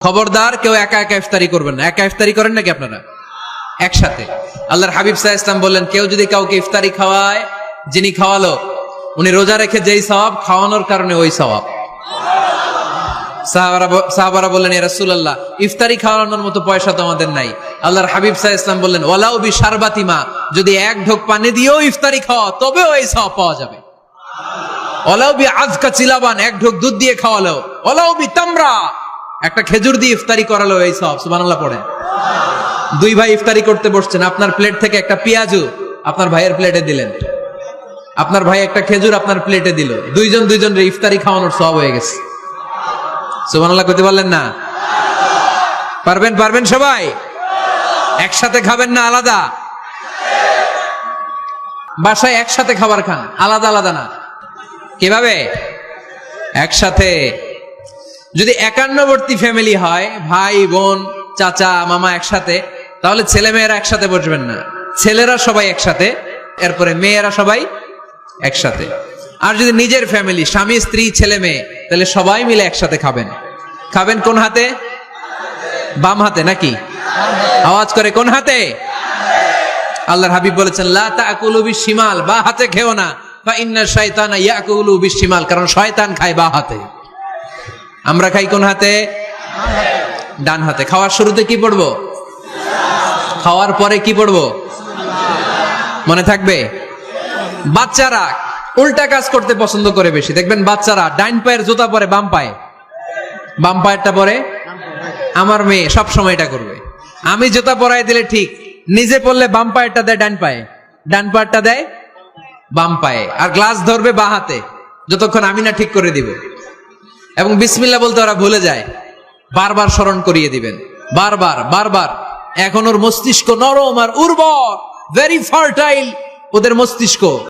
খবরদার কেউ একা একা ইফতারি করবেন না। একা ইফতারি করেন নাকি আপনারা? একসাথে। আল্লাহর হাবিব সাল্লাল্লাহু আলাইহি ওয়াসাল্লাম বললেন, কেউ যদি কাউকে ইফতারি খাওয়ায়, যিনি খাওয়ালো উনি রোজা রেখে যেই সওয়াব, খাওয়ানোর কারণে ওই সওয়াব। সাহাবারা বললেন, ইয়া রাসূলুল্লাহ, ইফতারি খাওয়ানোর মতো পয়সা তো আমাদের নাই। আল্লাহর হাবিব সাল্লাল্লাহু আলাইহি ওয়াসাল্লাম বললেন, ওয়ালাউ বিশারবাতিমা, যদি এক ঢোক পানি দিয়েও ইফতারি খাওয়া তবেও এই সওয়াব পাওয়া যাবে। ওয়ালাউ বিআযকা চিলাবান, এক ঢোক দুধ দিয়ে খাওয়ালো। ওয়ালাউ বিতামরা, একটা খেজুর দিয়ে ইফতারি করালো এই সওয়াব। সুবহানাল্লাহ পড়েন। দুই ভাই ইফতারি করতে বসছেন, আপনার প্লেট থেকে একটা পেঁয়াজু আপনার ভাইয়ের প্লেটে দিলেন, আপনার ভাই একটা খেজুর আপনার প্লেটে দিল, দুইজনের ইফতারি খাওয়ানোর সওয়াব হয়ে গেছে। সুবহানাল্লাহ কইতে পারলেন না? পারবেন সবাই? একসাথে খাবেন না আলাদা? বাসায় একসাথে খাবার খান, আলাদা আলাদা না। কিভাবে? একসাথে। যদি একান্নবর্তী ফ্যামিলি হয়, ভাই বোন চাচা মামা একসাথে, তাহলে ছেলে মেয়েরা একসাথে বসবেন না। ছেলেরা সবাই একসাথে, এরপরে মেয়েরা সবাই একসাথে। আর যদি নিজের ফ্যামিলি, স্বামী স্ত্রী ছেলে মেয়ে, তাহলে সবাই মিলে একসাথে খাবেন। খাবেন কোন হাতে? বাম হাতে নাকি? আওয়াজ করে কোন হাতে? আল্লাহর হাবিব বলেছেন, লা তাকুলু বিশিমাল, বা হাতে খেও না, ফা ইন্না শাইতানা ইয়াকুলু বিশিমাল, কারণ শয়তান খায় বা হাতে। আমরা খাই কোন হাতে? ডান হাতে। খাওয়ার শুরুতে কি পড়বো? খাওয়ার পরে কি পড়বো? মনে থাকবে? বাচ্চারা উল্টা কাজ করতে পছন্দ করে বেশি। দেখবেন বাচ্চারা ডাইন পায়ের জুতা পরে বাম পায়ে, বাম পায়েরটা পরে। আমার মেয়ে সব সময় এটা করবে। আমি জুতা পরাই দিলে ঠিক, নিজে পড়লে বাম পায়েরটা দেয় ডান পায়ে, ডান পায়েরটা দেয় বাম পায়ে, আর গ্লাস ধরবে বা হাতে, যতক্ষণ আমি না ঠিক করে দিব। এবং বিসমিল্লাহ বলতে ওরা ভুলে যায়। বারবার স্মরণ করিয়ে দিবেন, বারবার। এখন ওর মস্তিষ্ক নরম আর উর্বর, ভেরি ফার্টাইল ওদের মস্তিষ্ক।